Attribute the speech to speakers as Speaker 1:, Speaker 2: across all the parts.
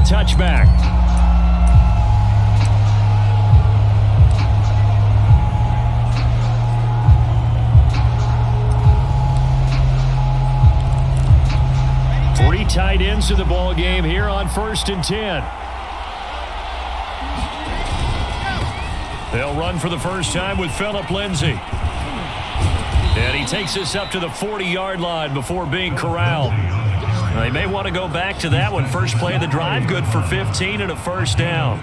Speaker 1: touchback. Three tight ends to the ball game here on 1st and 10. They'll run for the first time with Phillip Lindsay. And he takes this up to the 40-yard line before being corralled. They may want to go back to that one. First play of the drive, good for 15 and a first down.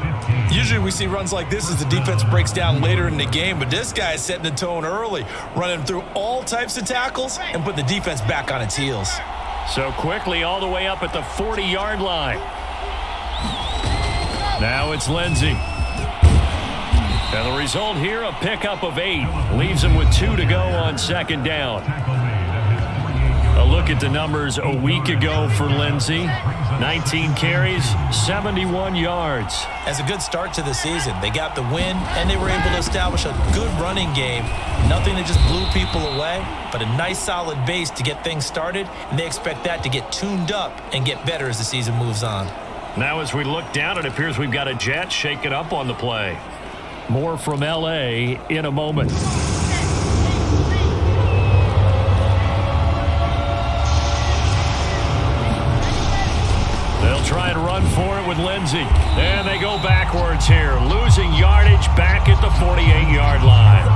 Speaker 2: Usually we see runs like this as the defense breaks down later in the game, but this guy is setting the tone early, running through all types of tackles and putting the defense back on its heels.
Speaker 1: So quickly all the way up at the 40-yard line. Now it's Lindsay. And the result here, a pickup of 8. Leaves him with 2 to go on 2nd down. A look at the numbers a week ago for Lindsay. 19 carries, 71 yards.
Speaker 2: As a good start to the season, they got the win, and they were able to establish a good running game. Nothing that just blew people away, but a nice solid base to get things started, and they expect that to get tuned up and get better as the season moves on.
Speaker 1: Now as we look down, it appears we've got a jet shaking up on the play. More from L.A. in a moment. They'll try and run for it with Lindsay. And they go backwards here. Losing yardage back at the 48-yard line.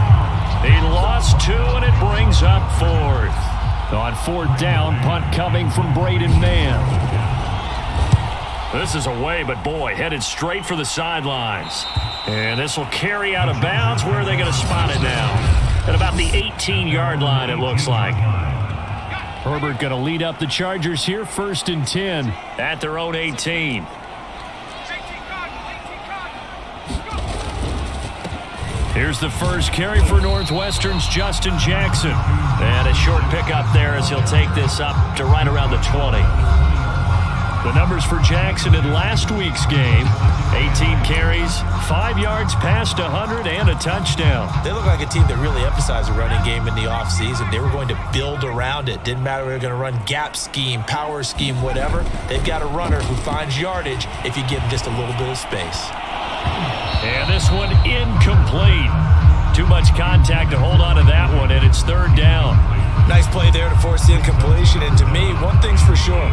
Speaker 1: He lost 2, and it brings up 4th. On 4th down, punt coming from Braden Mann. This is away, but boy, headed straight for the sidelines. And this will carry out of bounds. Where are they going to spot it now? At about the 18-yard line, it looks like. Herbert going to lead up the Chargers here, 1st and 10 at their own 18. Here's the first carry for Northwestern's Justin Jackson. And a short pickup there as he'll take this up to right around the 20. The numbers for Jackson in last week's game, 18 carries, 5 yards past 100, and a touchdown.
Speaker 2: They look like a team that really emphasized the running game in the offseason. They were going to build around it. Didn't matter if they were going to run gap scheme, power scheme, whatever. They've got a runner who finds yardage if you give him just a little bit of space.
Speaker 1: And this one incomplete. Too much contact to hold on to that one, and it's 3rd down.
Speaker 2: Nice play there to force the incompletion. And to me, one thing's for sure.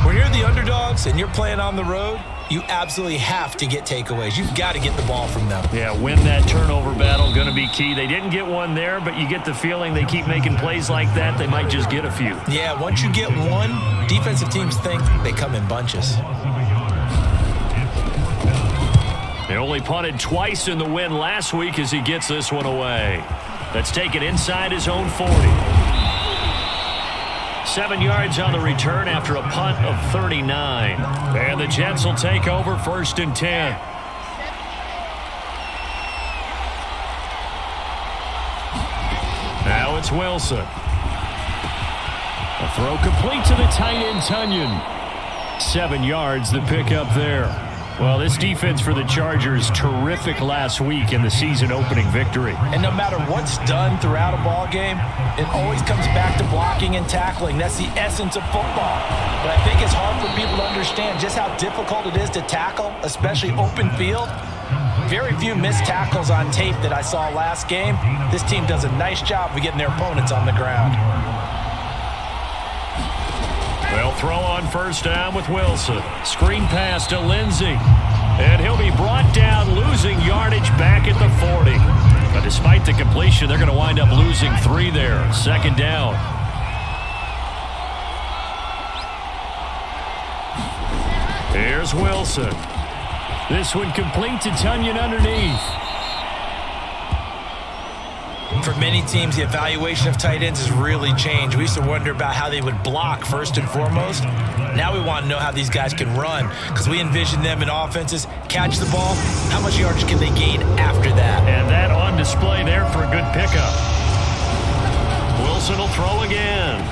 Speaker 2: When you're the underdogs and you're playing on the road, you absolutely have to get takeaways. You've got to get the ball from them.
Speaker 1: Yeah, win that turnover battle, going to be key. They didn't get one there, but you get the feeling they keep making plays like that, they might just get a few.
Speaker 2: Yeah, once you get one, defensive teams think they come in bunches.
Speaker 1: They only punted twice in the win last week as he gets this one away. That's taken inside his own 40. 7 yards on the return after a punt of 39. And the Jets will take over 1st and 10. Now it's Wilson. A throw complete to the tight end, Tunyon. 7 yards, the pickup there. Well, this defense for the Chargers, terrific last week in the season-opening victory.
Speaker 2: And no matter what's done throughout a ball game, it always comes back to blocking and tackling. That's the essence of football. But I think it's hard for people to understand just how difficult it is to tackle, especially open field. Very few missed tackles on tape that I saw last game. This team does a nice job of getting their opponents on the ground.
Speaker 1: They'll throw on 1st down with Wilson. Screen pass to Lindsay. And he'll be brought down, losing yardage back at the 40. But despite the completion, they're going to wind up losing 3 there. 2nd down. Here's Wilson. This one complete to Tunyon underneath.
Speaker 2: For many teams, the evaluation of tight ends has really changed. We used to wonder about how they would block first and foremost. Now we want to know how these guys can run because we envision them in offenses, catch the ball, how much yardage can they gain after that?
Speaker 1: And that on display there for a good pickup. Wilson will throw again.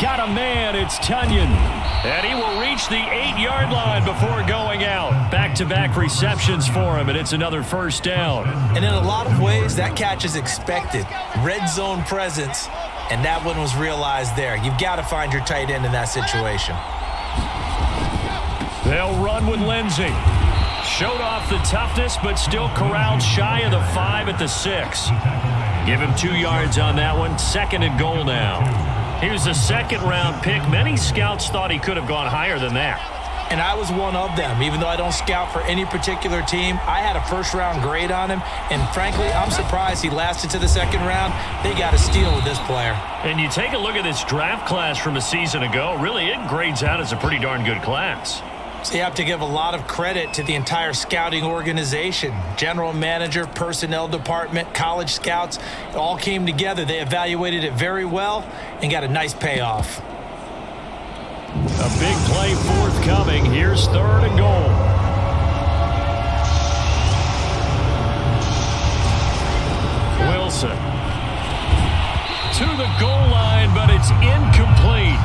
Speaker 1: Got a man, it's Tunyon. And he will reach the 8-yard line before going out. Back-to-back receptions for him, and it's another 1st down.
Speaker 2: And in a lot of ways, that catch is expected. Red zone presence, and that one was realized there. You've got to find your tight end in that situation.
Speaker 1: They'll run run with Lindsey. Showed off the toughness, but still corralled shy of the 5 at the 6. Give him 2 yards on that one. 2nd and goal now. He was a second-round pick. Many scouts thought he could have gone higher than that.
Speaker 2: And I was one of them. Even though I don't scout for any particular team, I had a first-round grade on him. And frankly, I'm surprised he lasted to the 2nd round. They got a steal with this player.
Speaker 1: And you take a look at this draft class from a season ago. Really, it grades out as a pretty darn good class.
Speaker 2: So you have to give a lot of credit to the entire scouting organization. General manager, personnel department, college scouts, it all came together. They evaluated it very well and got a nice payoff.
Speaker 1: A big play forthcoming. Here's 3rd and goal. Wilson. To the goal line, but it's incomplete.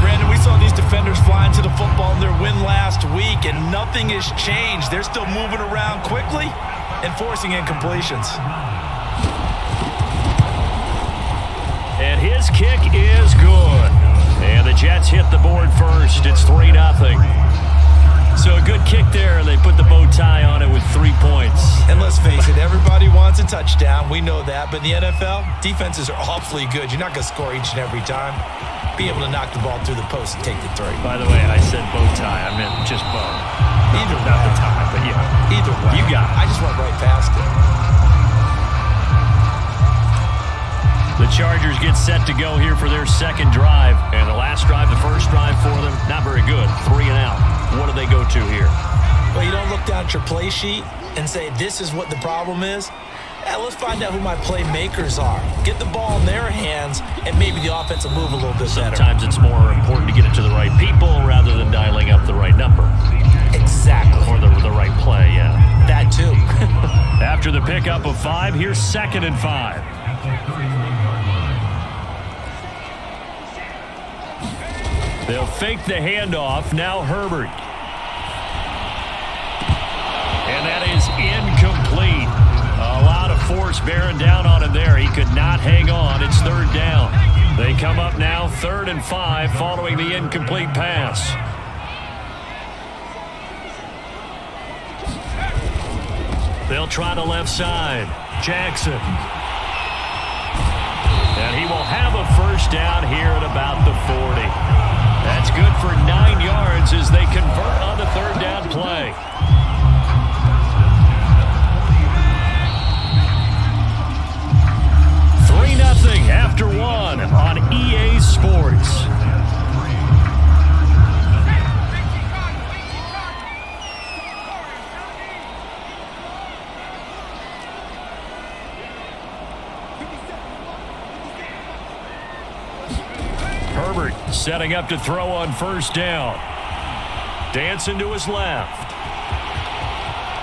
Speaker 2: Brandon, we saw these defenders flying to the football in their win last week, and nothing has changed. They're still moving around quickly and forcing incompletions.
Speaker 1: And his kick is good. And the Jets hit the board first. It's 3-0. So a good kick there, and they put the bow tie on it with 3 points.
Speaker 2: And let's face it, everybody wants a touchdown. We know that. But in the NFL, defenses are awfully good. You're not going to score each and every time. Be able to knock the ball through the post and take the 3.
Speaker 1: By the way, I said bow tie. I meant just bow.
Speaker 2: Either way.
Speaker 1: Not the tie, but yeah.
Speaker 2: Either way.
Speaker 1: You got it.
Speaker 2: I just went right past it.
Speaker 1: The Chargers get set to go here for their 2nd drive. And the last drive, the first drive for them, not very good. 3 and out. What do they go to here?
Speaker 2: Well, you don't look down at your play sheet and say, this is what the problem is. Let's find out who my playmakers are. Get the ball in their hands, and maybe the offense will move a little bit better.
Speaker 1: Sometimes it's more important to get it to the right people rather than dialing up the right number.
Speaker 2: Exactly.
Speaker 1: Or the right play, yeah.
Speaker 2: That too.
Speaker 1: After the pickup of 5, here's 2nd and 5. They'll fake the handoff. Now Herbert. And that is incomplete. A lot of force bearing down on him there. He could not hang on. It's 3rd down. They come up now 3rd and 5 following the incomplete pass. They'll try the left side. Jackson. And he will have a first down here at about the 40. That's good for 9 yards as they convert on the 3rd down play. Nothing after 1 on EA Sports. Herbert setting up to throw on 1st down. Dancing to his left.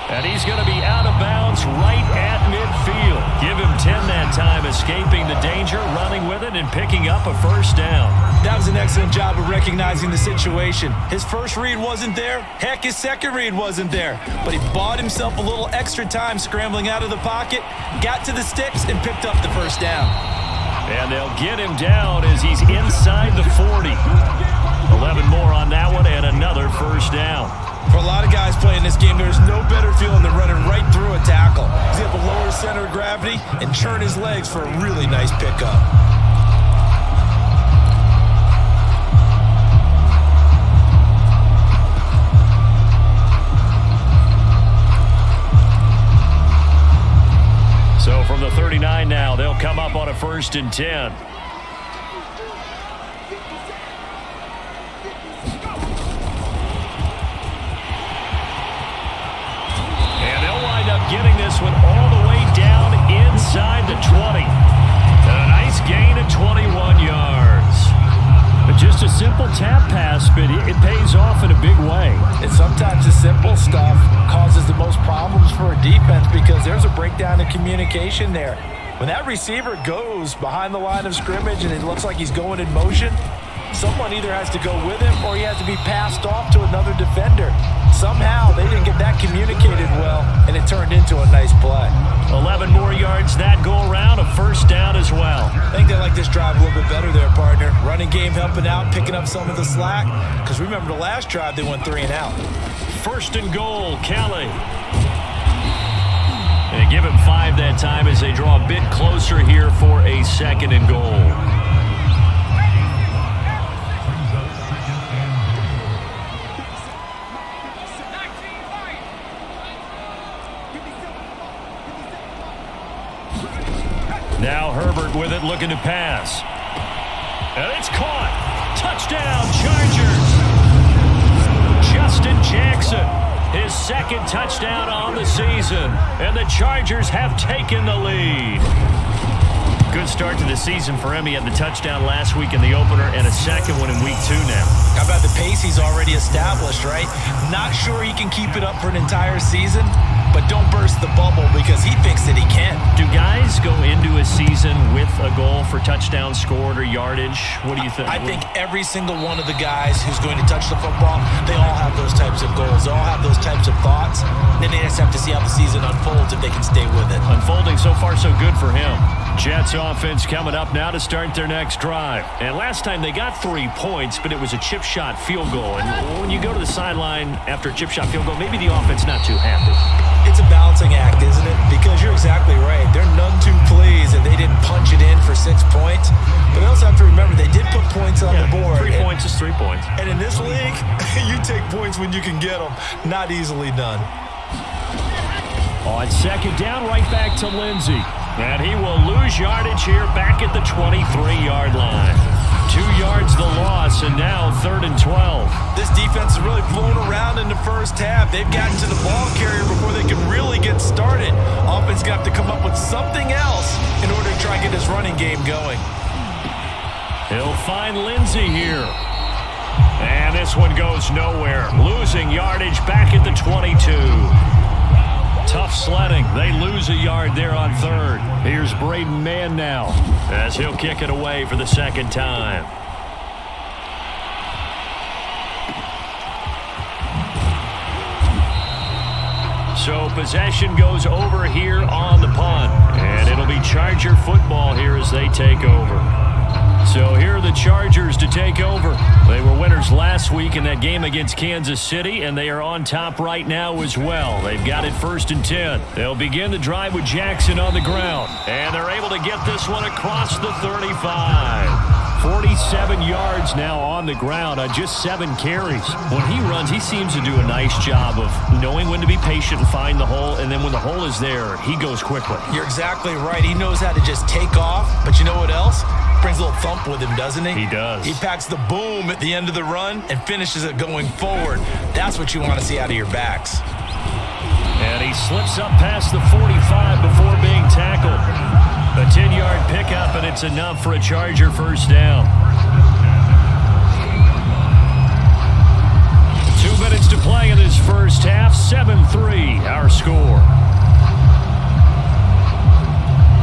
Speaker 1: And he's going to be out of bounds right at midfield. Give him 10 that time, escaping the danger, running with it, and picking up a 1st down.
Speaker 2: That was an excellent job of recognizing the situation. His first read wasn't there. Heck, his second read wasn't there. But he bought himself a little extra time scrambling out of the pocket, got to the sticks, and picked up the 1st down.
Speaker 1: And they'll get him down as he's inside the 40. 11 more on that one, and another 1st down.
Speaker 2: For a lot of guys playing this game, there's no better feeling than running right through a tackle. He's able to lower his center of gravity and churn his legs for a really nice pickup.
Speaker 1: So from the 39 now, they'll come up on a 1st and 10. Getting this one all the way down inside the 20. And a nice gain of 21 yards. But just a simple tap pass, but it pays off in a big way.
Speaker 2: And sometimes the simple stuff causes the most problems for a defense because there's a breakdown in communication there. When that receiver goes behind the line of scrimmage and it looks like he's going in motion, someone either has to go with him or he has to be passed off to another defender. Somehow they didn't get that communicated well. and it turned into a nice play.
Speaker 1: 11 more yards that go around, a first down as well.
Speaker 2: I think they like this drive a little bit better there, partner. Running game helping out, picking up some of the slack. Because remember the last drive, they went 3 and out.
Speaker 1: First and goal, Kelly. They give him 5 that time as they draw a bit closer here for a second and goal. Now Herbert with it, looking to pass. And it's caught. Touchdown, Chargers. Justin Jackson, his second touchdown on the season. And the Chargers have taken the lead. Good start to the season for him. He had the touchdown last week in the opener and a second one in week 2 now.
Speaker 2: How about the pace he's already established, right? Not sure he can keep it up for an entire season, but don't burst the bubble because he thinks that he can.
Speaker 1: Do guys go into a season with a goal for touchdown scored or yardage? What do you think?
Speaker 2: I think every single one of the guys who's going to touch the football, they all have those types of goals. They all have those types of thoughts. Then they just have to see how the season unfolds if they can stay with it.
Speaker 1: Unfolding so far so good for him. Jets offense coming up now to start their next drive. And last time they got 3 points, but it was a chip shot field goal. And when you go to the sideline after a chip shot field goal, maybe the offense not too happy.
Speaker 2: It's a balancing act, isn't it? Because you're exactly right. They're none too pleased that they didn't punch it in for 6 points. But they also have to remember they did put points on the board.
Speaker 1: 3 points is 3 points.
Speaker 2: And in this league, you take points when you can get them. Not easily done.
Speaker 1: On second down, right back to Lindsey. And he will lose yardage here back at the 23-yard line. 2 yards the loss, and now 3rd and 12.
Speaker 2: This defense has really flown around in the first half. They've gotten to the ball carrier before they can really get started. Offense going to have to come up with something else in order to try and get this running game going.
Speaker 1: He'll find Lindsey here. And this one goes nowhere. Losing yardage back at the 22. Tough sledding. They lose a yard there on 3rd. Here's Braden Mann now as he'll kick it away for the second time. So possession goes over here on the punt. And it'll be Charger football here as they take over. So here are the Chargers to take over. They were winners last week in that game against Kansas City, and they are on top right now as well. They've got it 1st and 10. They'll begin the drive with Jackson on the ground, and they're able to get this one across the 35. 47 yards now on the ground on just 7 carries. When he runs, he seems to do a nice job of knowing when to be patient and find the hole, and then when the hole is there, he goes quickly.
Speaker 2: You're exactly right. He knows how to just take off, but you know what else? Brings a little thump with him, doesn't he?
Speaker 1: He does.
Speaker 2: He packs the boom at the end of the run and finishes it going forward. That's what you want to see out of your backs.
Speaker 1: And he slips up past the 45 before being tackled. A 10-yard pickup, and it's enough for a Charger first down. 2 minutes to play in this first half. 7-3, our score.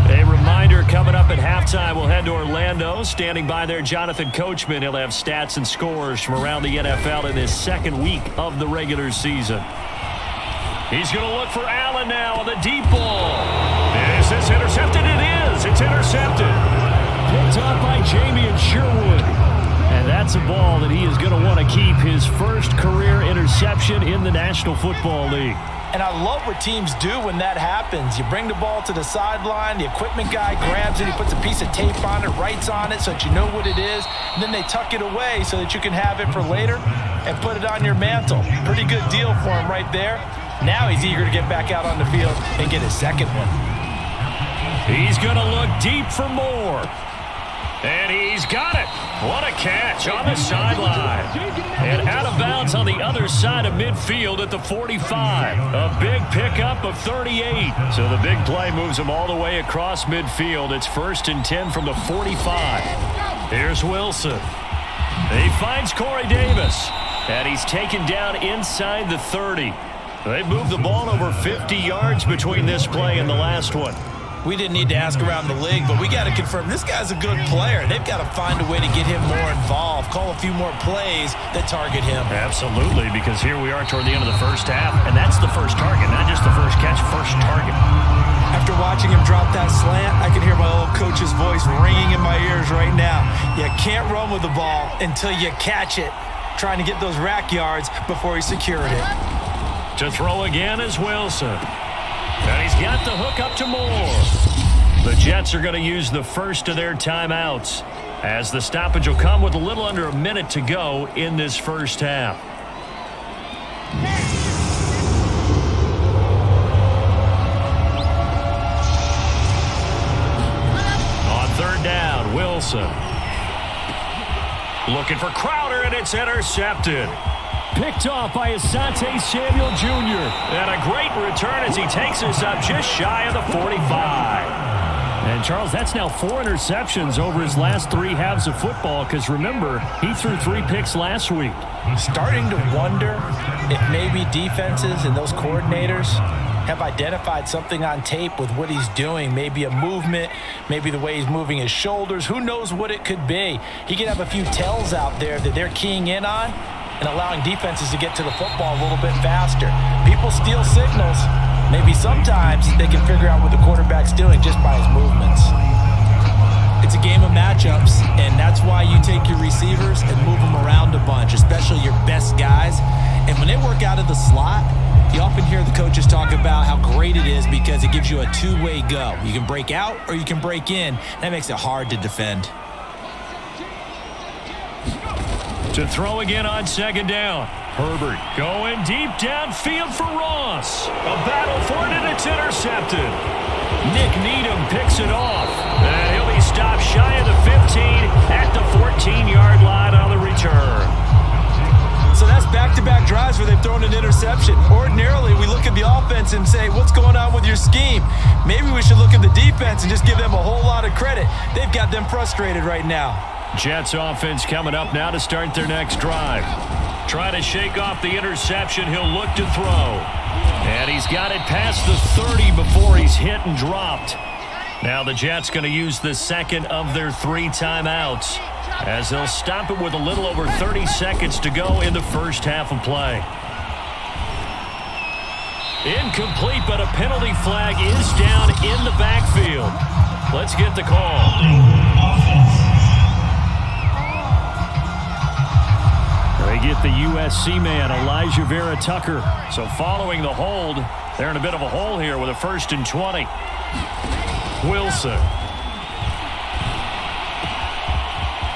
Speaker 1: A reminder coming up at halftime, we'll head to Orlando. Standing by there, Jonathan Coachman. He'll have stats and scores from around the NFL in his second week of the regular season. He's going to look for Allen now on the deep ball. Is this intercepted? It is. It's intercepted. Picked up by Jamie Sherwood. And that's a ball that he is going to want to keep, his first career interception in the National Football League.
Speaker 2: And I love what teams do when that happens. You bring the ball to the sideline, the equipment guy grabs it, he puts a piece of tape on it, writes on it so that you know what it is, and then they tuck it away so that you can have it for later and put it on your mantle. Pretty good deal for him right there. Now he's eager to get back out on the field and get his second one.
Speaker 1: He's going to look deep for more. And he's got it. What a catch on the sideline. And out of bounds on the other side of midfield at the 45. A big pickup of 38. So the big play moves him all the way across midfield. It's 1st and 10 from the 45. Here's Wilson. He finds Corey Davis. And he's taken down inside the 30. They moved the ball over 50 yards between this play and the last one.
Speaker 2: We didn't need to ask around the league, but we got to confirm this guy's a good player. They've got to find a way to get him more involved, call a few more plays that target him.
Speaker 1: Absolutely, because here we are toward the end of the first half, and that's the first target, not just the first catch, first target.
Speaker 2: After watching him drop that slant, I can hear my old coach's voice ringing in my ears right now. You can't run with the ball until you catch it, trying to get those rack yards before he secured it.
Speaker 1: To throw again is Wilson. And he's got the hook up to Moore. The Jets are going to use the first of their timeouts, as the stoppage will come with a little under a minute to go in this first half. On third down, Wilson. Looking for Crowder, and it's intercepted. Picked off by Asante Samuel Jr. And a great return as he takes us up just shy of the 45. And, Charles, that's now 4 interceptions over his last 3 halves of football because, remember, he threw 3 picks last week.
Speaker 2: Starting to wonder if maybe defenses and those coordinators have identified something on tape with what he's doing. Maybe a movement, maybe the way he's moving his shoulders. Who knows what it could be? He could have a few tells out there that they're keying in on and allowing defenses to get to the football a little bit faster. People steal signals. Maybe sometimes they can figure out what the quarterback's doing just by his movements. It's a game of matchups, and that's why you take your receivers and move them around a bunch, especially your best guys. And when they work out of the slot, you often hear the coaches talk about how great it is because it gives you a two-way go. You can break out or you can break in. That makes it hard to defend.
Speaker 1: To throw again on second down. Herbert going deep downfield for Ross. A battle for it, and it's intercepted. Nick Needham picks it off. And he'll be stopped shy of the 15 at the 14-yard line on the return.
Speaker 2: So that's back-to-back drives where they've thrown an interception. Ordinarily, we look at the offense and say, what's going on with your scheme? Maybe we should look at the defense and just give them a whole lot of credit. They've got them frustrated right now.
Speaker 1: Jets offense coming up now to start their next drive. Trying to shake off the interception. He'll look to throw. And he's got it past the 30 before he's hit and dropped. Now the Jets going to use the second of their 3 timeouts, as they'll stop it with a little over 30 seconds to go in the first half of play. Incomplete, but a penalty flag is down in the backfield. Let's get the call. They get the USC man, Elijah Vera Tucker. So following the hold, they're in a bit of a hole here with a 1st and 20. Wilson.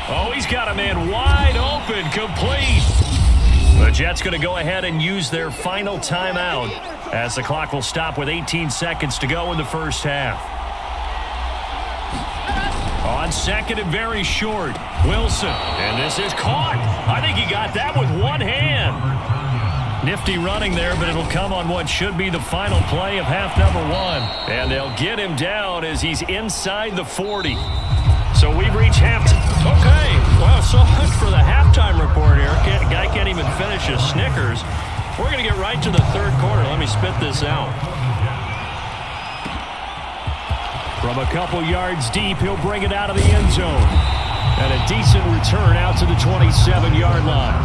Speaker 1: Oh, he's got a man wide open, complete. The Jets going to go ahead and use their final timeout as the clock will stop with 18 seconds to go in the first half. On second and very short, Wilson. And this is caught. I think he got that with one hand. Nifty running there, but it'll come on what should be the final play of half number 1. And they'll get him down as he's inside the 40. So we've reached halftime. Okay, well, so much for the halftime report here. Guy can't even finish his Snickers. We're going to get right to the third quarter. Let me spit this out. From a couple yards deep, he'll bring it out of the end zone. And a decent return out to the 27-yard line.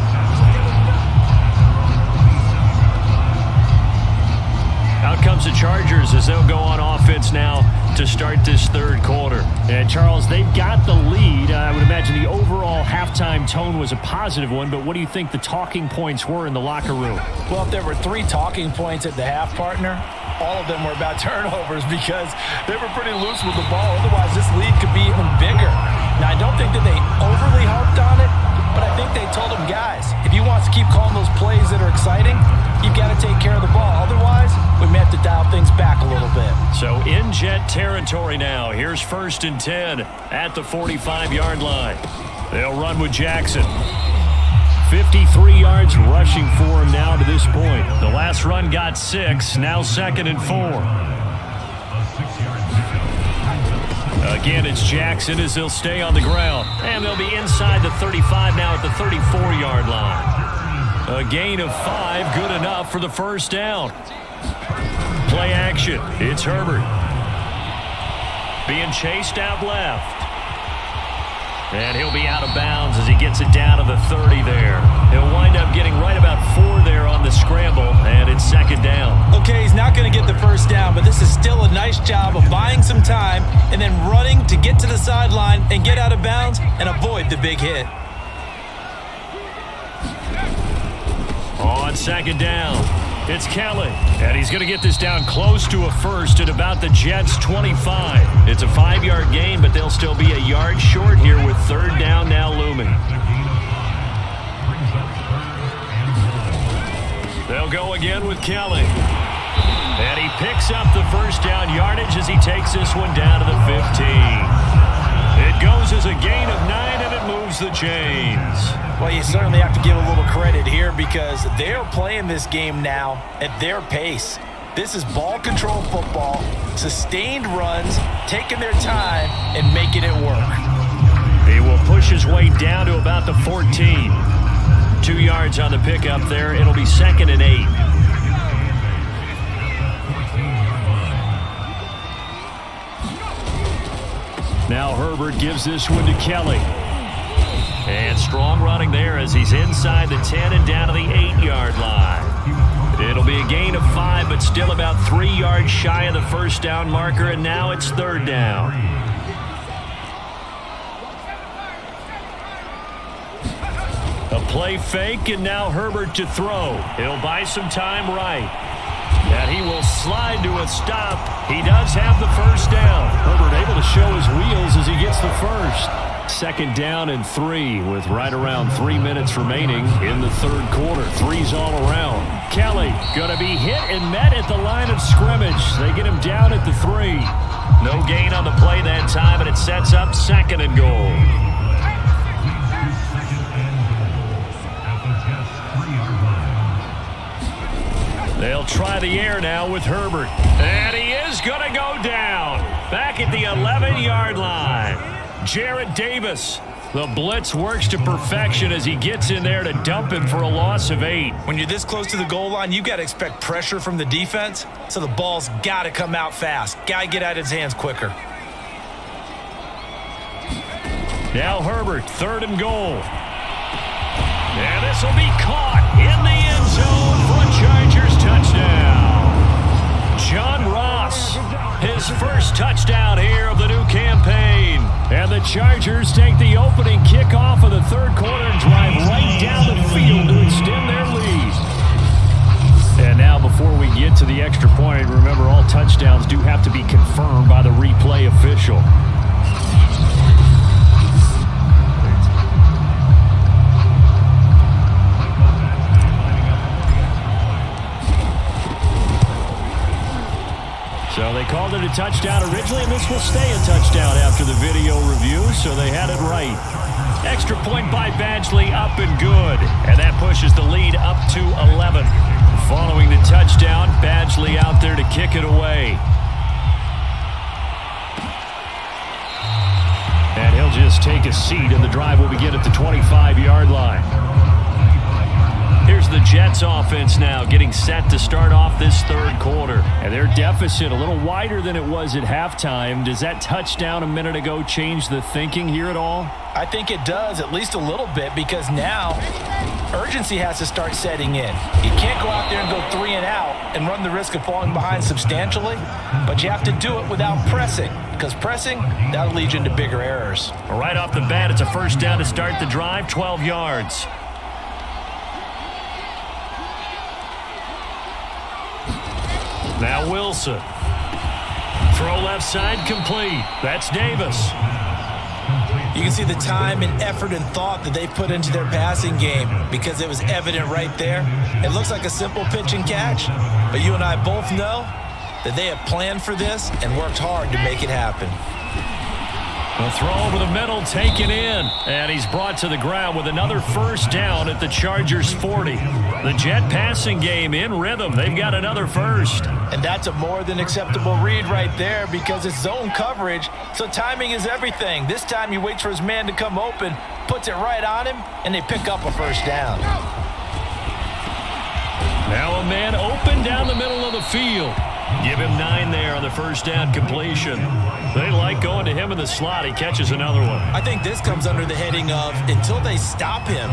Speaker 1: Out comes the Chargers as they'll go on offense now to start this third quarter. And, Charles, they've got the lead. I would imagine the overall halftime tone was a positive one, but what do you think the talking points were in the locker room?
Speaker 2: Well, if there were 3 talking points at the half, partner, all of them were about turnovers because they were pretty loose with the ball. Otherwise, this lead could be even bigger. Now, I don't think that they overly harped on it, but I think they told them, guys, if he wants to keep calling those plays that are exciting, you've got to take care of the ball. Otherwise, we may have to dial things back a little bit. So
Speaker 1: in Jet territory now. Here's 1st and 10 at the 45-yard line. They'll run with Jackson. 53 yards rushing for him now to this point. The last run got 6. Now 2nd and 4. Again, it's Jackson as they'll stay on the ground. And they'll be inside the 35 now at the 34-yard line. A gain of 5, good enough for the first down. Play action. It's Herbert. being chased out left. And he'll be out of bounds as he gets it down to the 30 there. He'll wind up getting right about 4 there on the scramble, and it's second down.
Speaker 2: Okay, he's not going to get the first down, but this is still a nice job of buying some time and then running to get to the sideline and get out of bounds and avoid the big hit.
Speaker 1: On second down, it's Kelly. And he's going to get this down close to a first at about the Jets' 25. It's a 5-yard gain, but they'll still be a yard short here with third down now looming. They'll go again with Kelly. And he picks up the first down yardage as he takes this one down to the 15. It goes as a gain of 9, and it moves the chains.
Speaker 2: Well, you certainly have to give a little credit here because they're playing this game now at their pace. This is ball control football, sustained runs, taking their time and making it work.
Speaker 1: He will push his way down to about the 14. 2 yards on the pickup there. It'll be second and 8. Now Herbert gives this one to Kelly. And strong running there as he's inside the 10 and down to the 8-yard line. It'll be a gain of 5, but still about 3 yards shy of the first down marker, and now it's third down. A play fake, and now Herbert to throw. He'll buy some time right. And he will slide to a stop. He does have the first down. Herbert able to show his wheels as he gets the first. Second down and 3 with right around 3 minutes remaining in the third quarter. 3's all around. Kelly going to be hit and met at the line of scrimmage. They get him down at the 3. No gain on the play that time, and it sets up second and goal. They'll try the air now with Herbert. And he is going to go down. Back at the 11-yard line. Jarrett Davis. The blitz works to perfection as he gets in there to dump him for a loss of 8.
Speaker 2: When you're this close to the goal line, you've got to expect pressure from the defense. So the ball's got to come out fast. Got to get out of his hands quicker.
Speaker 1: Now Herbert, third and goal. And this will be caught in the end zone for a Chargers touchdown. John Ross, his first touchdown here of the new campaign. And the Chargers take the opening kickoff of the third quarter and drive right down the field to extend their lead. And now before we get to the extra point, remember all touchdowns do have to be confirmed by the replay official. So they called it a touchdown originally, and this will stay a touchdown after the video review, so they had it right. Extra point by Badgley, up and good. And that pushes the lead up to 11. Following the touchdown, Badgley out there to kick it away. And he'll just take a seat, and the drive will begin at the 25-yard line. Here's the Jets offense now getting set to start off this third quarter. And their deficit a little wider than it was at halftime. Does that touchdown a minute ago change the thinking here at all?
Speaker 2: I think it does, at least a little bit, because now urgency has to start setting in. You can't go out there and go 3 and out and run the risk of falling behind substantially, but you have to do it without pressing, because pressing, that'll lead you into bigger errors.
Speaker 1: Right off the bat, it's a first down to start the drive, 12 yards. Now Wilson. Throw left side complete. That's Davis.
Speaker 2: You can see the time and effort and thought that they put into their passing game because it was evident right there. It looks like a simple pitch and catch, but you and I both know that they have planned for this and worked hard to make it happen.
Speaker 1: A throw over the middle, taken in, and he's brought to the ground with another first down at the Chargers 40. The Jet passing game in rhythm. They've got another first.
Speaker 2: And that's a more than acceptable read right there because it's zone coverage, so timing is everything. This time he waits for his man to come open, puts it right on him, and they pick up a first down.
Speaker 1: Now a man open down the middle of the field. Give him 9 there on the first down completion. They like going to him in the slot. He catches another one.
Speaker 2: I think this comes under the heading of until they stop him,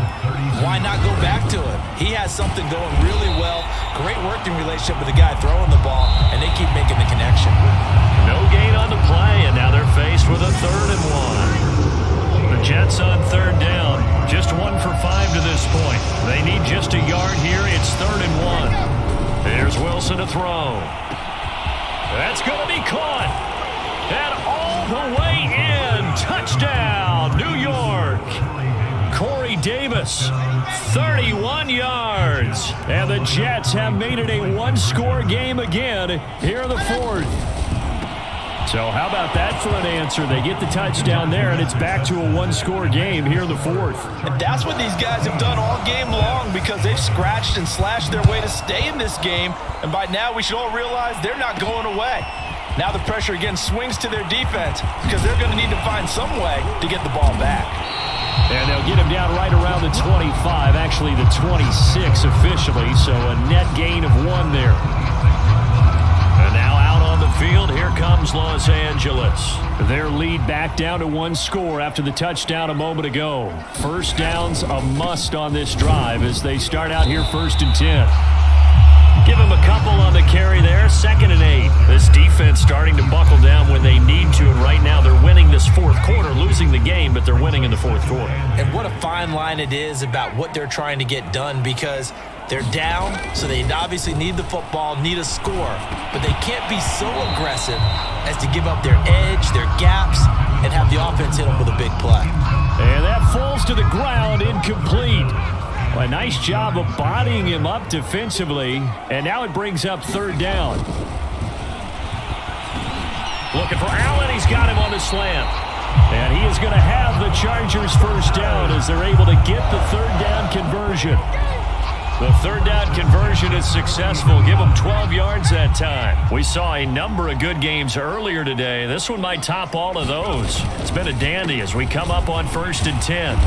Speaker 2: why not go back to him? He has something going really well. Great working relationship with the guy throwing the ball, and they keep making the connection.
Speaker 1: No gain on the play, and now they're faced with a 3rd and 1. The Jets on 3rd down. Just 1 for 5 to this point. They need just a yard here. It's 3rd and 1. Here's Wilson to throw. That's going to be caught. And all the way in. Touchdown, New York. Corey Davis, 31 yards. And the Jets have made it a one-score game again here in the 4th. So how about that for an answer? They get the touchdown there, and it's back to a one-score game here in the 4th.
Speaker 2: And that's what these guys have done all game long because they've scratched and slashed their way to stay in this game. And by now, we should all realize they're not going away. Now the pressure again swings to their defense because they're going to need to find some way to get the ball back.
Speaker 1: And they'll get him down right around the 25, actually the 26 officially, so a net gain of 1 there. And now out on the field, here comes Los Angeles. Their lead back down to 1 score after the touchdown a moment ago. First down's a must on this drive as they start out here 1st and 10. Give them a couple on the carry there, 2nd and 8. This defense starting to buckle down when they need to, and right now they're winning this 4th quarter, losing the game, but they're winning in the 4th quarter.
Speaker 2: And what a fine line it is about what they're trying to get done because they're down, so they obviously need the football, need a score, but they can't be so aggressive as to give up their edge, their gaps, and have the offense hit them with a big play.
Speaker 1: And that falls to the ground, incomplete. A nice job of bodying him up defensively, and now it brings up 3rd down. Looking for Allen. He's got him on the slant. And he is going to have the Chargers first down as they're able to get the 3rd down conversion. The 3rd down conversion is successful. Give them 12 yards that time. We saw a number of good games earlier today. This one might top all of those. It's been a dandy as we come up on 1st and 10.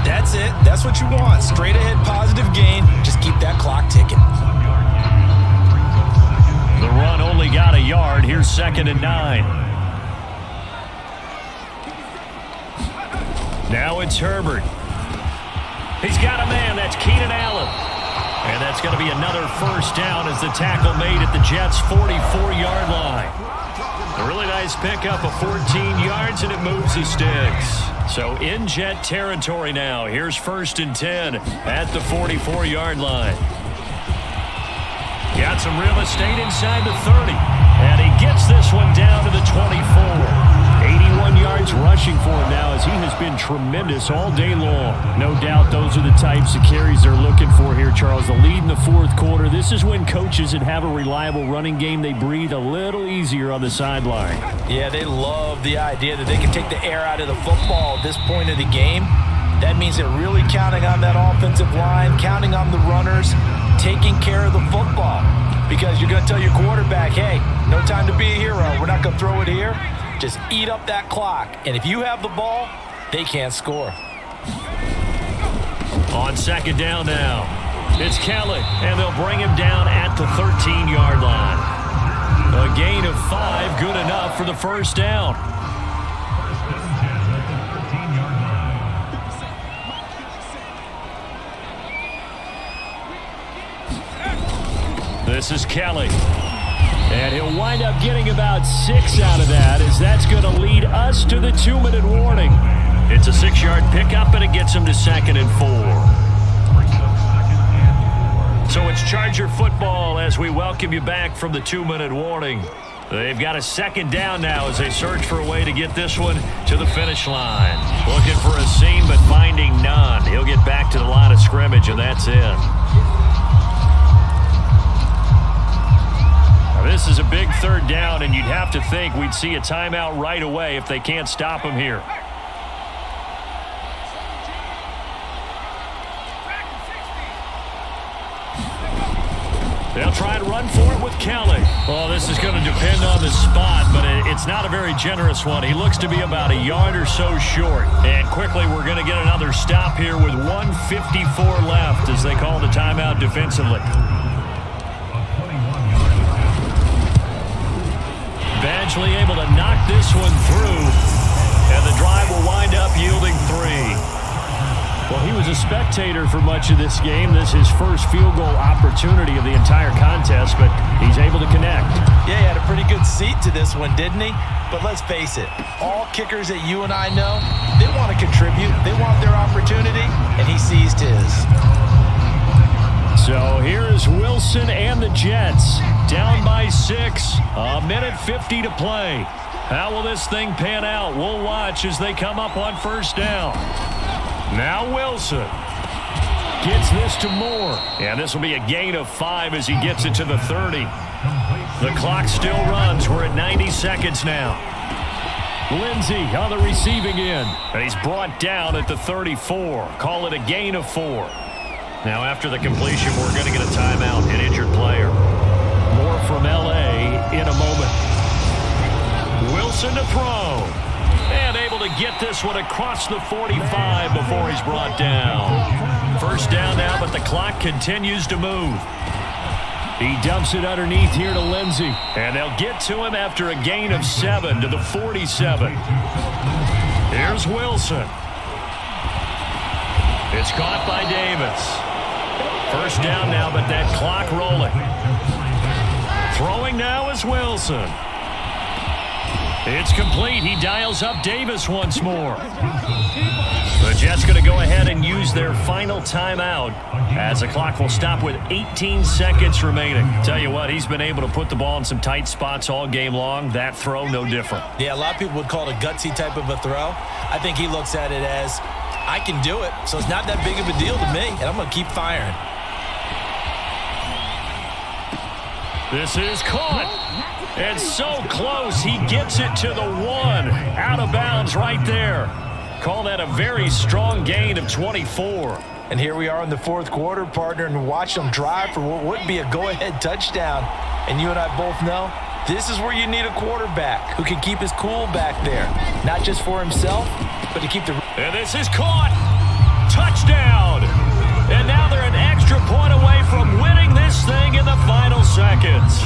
Speaker 2: That's it. That's what you want. Straight ahead positive gain. Just keep that clock ticking.
Speaker 1: The run only got a yard. Here's 2nd and 9. Now it's Herbert. He's got a man. That's Keenan Allen. And that's going to be another first down as the tackle made at the Jets' 44-yard line. A really nice pickup of 14 yards, and it moves the sticks. So in Jet territory now. Here's 1st and 10 at the 44-yard line. Got some real estate inside the 30. And he gets this one down to the 24. 81 yards rushing for him now as he has been tremendous all day long. No doubt those are the types of carries they're looking for here, Charles. The lead in the 4th quarter. This is when coaches that have a reliable running game, they breathe a little easier on the sideline.
Speaker 2: Yeah, they love the idea that they can take the air out of the football at this point of the game. That means they're really counting on that offensive line, counting on the runners, taking care of the football. Because you're going to tell your quarterback, hey, no time to be a hero. We're not going to throw it here. Just eat up that clock. And if you have the ball, they can't score.
Speaker 1: On 2nd down now, it's Kelly, and they'll bring him down at the 13-yard line. A gain of 5, good enough for the first down. This is Kelly. And he'll wind up getting about 6 out of that as that's going to lead us to the 2-minute warning. It's a 6-yard pickup, and it gets him to 2nd and 4. So it's Charger football as we welcome you back from the 2-minute warning. They've got a 2nd down now as they search for a way to get this one to the finish line. Looking for a seam, but finding none. He'll get back to the line of scrimmage, and that's it. This is a big 3rd down, and you'd have to think we'd see a timeout right away if they can't stop him here. They'll try and run for it with Kelly. Well, this is going to depend on the spot, but it's not a very generous one. He looks to be about a yard or so short. And quickly, we're going to get another stop here with 1:54 left as they call the timeout defensively. Eventually able to knock this one through, and the drive will wind up yielding 3. Well, he was a spectator for much of this game. This is his first field goal opportunity of the entire contest, but he's able to connect.
Speaker 2: Yeah, he had a pretty good seat to this one, didn't he? But let's face it, all kickers that you and I know, they want to contribute. They want their opportunity, and he seized his.
Speaker 1: So here is Wilson and the Jets down by 6. A minute 50 to play. How will this thing pan out? We'll watch as they come up on first down. Now Wilson gets this to Moore. And this will be a gain of 5 as he gets it to the 30. The clock still runs. We're at 90 seconds now. Lindsey on the receiving end. And he's brought down at the 34. Call it a gain of 4. Now after the completion, we're going to get a timeout, an injured player. More from L.A. in a moment. Wilson to throw. And able to get this one across the 45 before he's brought down. First down now, but the clock continues to move. He dumps it underneath here to Lindsey. And they'll get to him after a gain of 7 to the 47. Here's Wilson. It's caught by Davis. First down now, but that clock rolling. Throwing now is Wilson. It's complete. He dials up Davis once more. The Jets going to go ahead and use their final timeout as the clock will stop with 18 seconds remaining. Tell you what, he's been able to put the ball in some tight spots all game long. That throw, no different.
Speaker 2: Yeah, a lot of people would call it a gutsy type of a throw. I think he looks at it as, I can do it, so it's not that big of a deal to me, and I'm going to keep firing.
Speaker 1: This is caught. And so close, he gets it to the 1. Out of bounds right there. Call that a very strong gain of 24.
Speaker 2: And here we are in the fourth quarter, partner, and watch them drive for what would be a go-ahead touchdown. And you and I both know this is where you need a quarterback who can keep his cool back there. Not just for himself, but to keep the...
Speaker 1: And this is caught. Touchdown. And now they're an extra point away from winning this thing in the final seconds.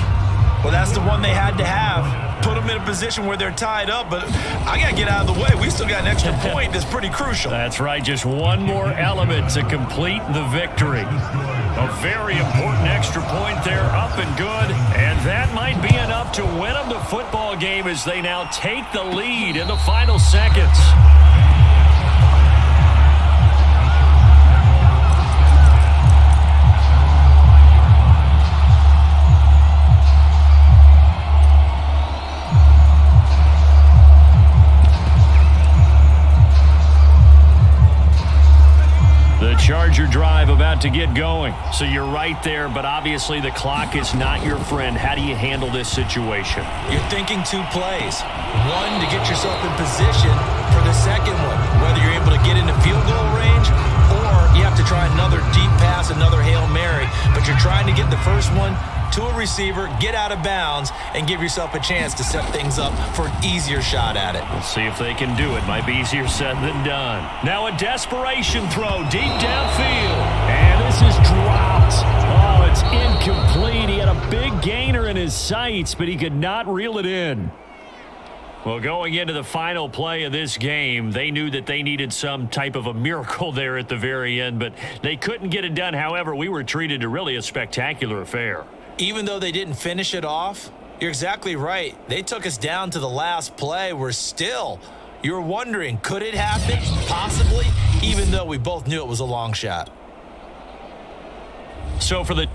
Speaker 2: Well, that's the one they had to have. Put them in a position where they're tied up, but I got to get out of the way. We still got an extra point that's pretty crucial.
Speaker 1: That's right. Just one more element to complete the victory. A very important extra point there, up and good. And that might be enough to win them the football game as they now take the lead in the final seconds. Charger drive about to get going. So you're right there, but obviously the clock is not your friend. How do you handle this situation?
Speaker 2: You're thinking 2 plays. One, to get yourself in position for the second one, whether you're able to get into field goal range or you have to try another deep pass, another Hail Mary, but you're trying to get the first one to a receiver, get out of bounds, and give yourself a chance to set things up for an easier shot at it.
Speaker 1: We'll see if they can do it. Might be easier said than done. Now a desperation throw deep downfield. And this is dropped. Oh, it's incomplete. He had a big gainer in his sights, but he could not reel it in. Well, going into the final play of this game, they knew that they needed some type of a miracle there at the very end, but they couldn't get it done. However, we were treated to really a spectacular affair.
Speaker 2: Even though they didn't finish it off, you're exactly right. They took us down to the last play. You're wondering, could it happen? Possibly, even though we both knew it was a long shot.
Speaker 1: So for the